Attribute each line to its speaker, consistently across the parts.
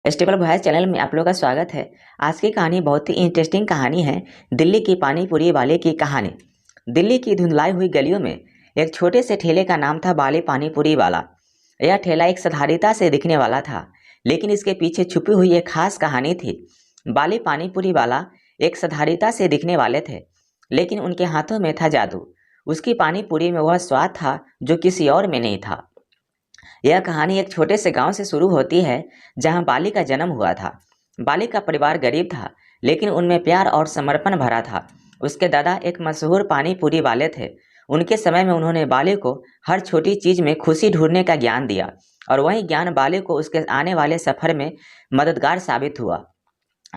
Speaker 1: Stable boys channel में आप लोगों का स्वागत है। आज की कहानी बहुत ही इंटरेस्टिंग कहानी है। दिल्ली की पानी पूरी वाले की कहानी। दिल्ली की धुंधलाई हुई गलियों में एक छोटे से ठेले का नाम था बाली पानी पूरी वाला। यह ठेला एक साधारणता से दिखने वाला था, लेकिन इसके पीछे छुपी हुई एक खास कहानी थी। बाली पानी पूरी वाला एक साधारणता से दिखने वाले थे, लेकिन उनके हाथों में था जादू। उसकी पानी पूरी में वह स्वाद था जो किसी और में नहीं था। यह कहानी एक छोटे से गांव से शुरू होती है, जहां बाली का जन्म हुआ था। बाली का परिवार गरीब था, लेकिन उनमें प्यार और समर्पण भरा था। उसके दादा एक मशहूर पानी पूरी वाले थे। उनके समय में उन्होंने बाली को हर छोटी चीज में खुशी ढूंढने का ज्ञान दिया, और वही ज्ञान बाली को उसके आने वाले सफर में मददगार साबित हुआ।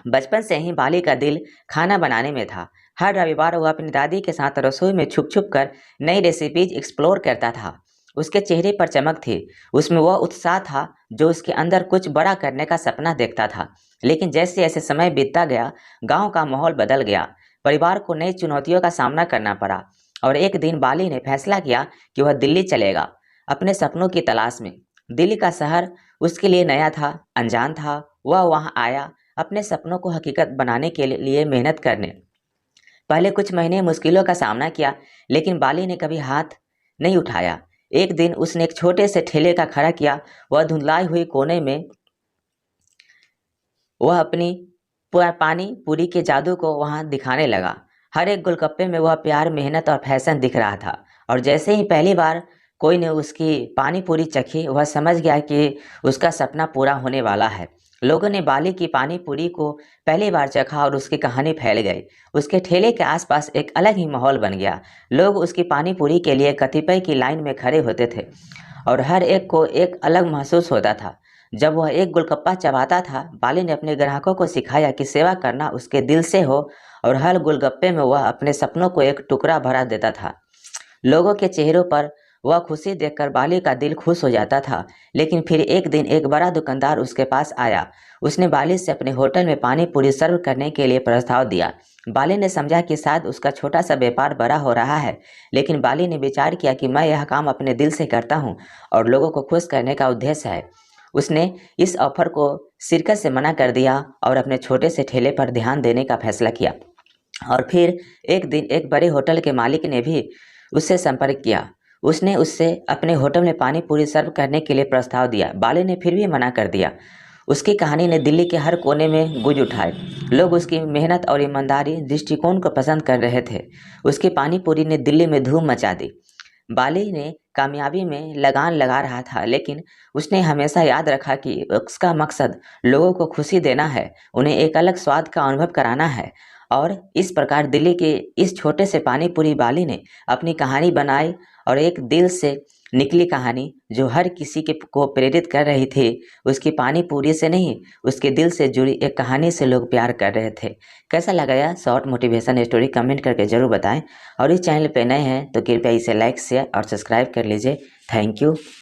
Speaker 1: बचपन से ही बाली का दिल खाना बनाने में था। हर रविवार वह अपनी दादी के साथ रसोई में छुप छुप कर नई रेसिपीज एक्सप्लोर करता था। उसके चेहरे पर चमक थी, उसमें वह उत्साह था जो उसके अंदर कुछ बड़ा करने का सपना देखता था। लेकिन जैसे जैसे समय बीतता गया, गांव का माहौल बदल गया। परिवार को नई चुनौतियों का सामना करना पड़ा, और एक दिन बाली ने फैसला किया कि वह दिल्ली चलेगा, अपने सपनों की तलाश में। दिल्ली का शहर उसके लिए नया था, अनजान था। वह वहाँ आया अपने सपनों को हकीकत बनाने के लिए मेहनत करने। पहले कुछ महीने मुश्किलों का सामना किया, लेकिन बाली ने कभी हाथ नहीं उठाया। एक दिन उसने एक छोटे से ठेले का खड़ा किया। वह धुंधलाई हुई कोने में वह अपनी पानी पूरी के जादू को वहां दिखाने लगा। हर एक गोलगप्पे में वह प्यार, मेहनत और फैशन दिख रहा था। और जैसे ही पहली बार कोई ने उसकी पानी पूरी चखी, वह समझ गया कि उसका सपना पूरा होने वाला है। लोगों ने बाली की पानी पूरी को पहली बार चखा और उसकी कहानी फैल गई। उसके ठेले के आसपास एक अलग ही माहौल बन गया। लोग उसकी पानी पूरी के लिए कतिपय की लाइन में खड़े होते थे, और हर एक को एक अलग महसूस होता था। जब वह एक गोलगप्पा चबाता था, बाली ने अपने ग्राहकों को सिखाया कि सेवा करना उसके दिल से हो, और हर गोलगप्पे में वह अपने सपनों को एक टुकड़ा भरा देता था। लोगों के चेहरों पर वह खुशी देखकर बाली का दिल खुश हो जाता था। लेकिन फिर एक दिन एक बड़ा दुकानदार उसके पास आया। उसने बाली से अपने होटल में पानी पूरी सर्व करने के लिए प्रस्ताव दिया। बाली ने समझा कि शायद उसका छोटा सा व्यापार बड़ा हो रहा है, लेकिन बाली ने विचार किया कि मैं यह काम अपने दिल से करता हूँ और लोगों को खुश करने का उद्देश्य है। उसने इस ऑफर को शिरकत से मना कर दिया और अपने छोटे से ठेले पर ध्यान देने का फैसला किया। और फिर एक दिन एक बड़े होटल के मालिक ने भी उससे संपर्क किया। उसने उससे अपने होटल में पानी पूरी सर्व करने के लिए प्रस्ताव दिया। बाली ने फिर भी मना कर दिया। उसकी कहानी ने दिल्ली के हर कोने में गूंज उठाई। लोग उसकी मेहनत और ईमानदारी दृष्टिकोण को पसंद कर रहे थे। उसकी पानी पूरी ने दिल्ली में धूम मचा दी। बाली ने कामयाबी में लगान लगा रहा था, लेकिन उसने हमेशा याद रखा कि उसका मकसद लोगों को खुशी देना है, उन्हें एक अलग स्वाद का अनुभव कराना है। और इस प्रकार दिल्ली के इस छोटे से पानी पूरी बाली ने अपनी कहानी बनाई, और एक दिल से निकली कहानी जो हर किसी के को प्रेरित कर रही थी। उसकी पानी पूरी से नहीं, उसके दिल से जुड़ी एक कहानी से लोग प्यार कर रहे थे। कैसा लगा यह शॉर्ट मोटिवेशन स्टोरी, कमेंट करके ज़रूर बताएं। और इस चैनल पे नए हैं तो कृपया इसे लाइक, शेयर और सब्सक्राइब कर लीजिए। Thank you.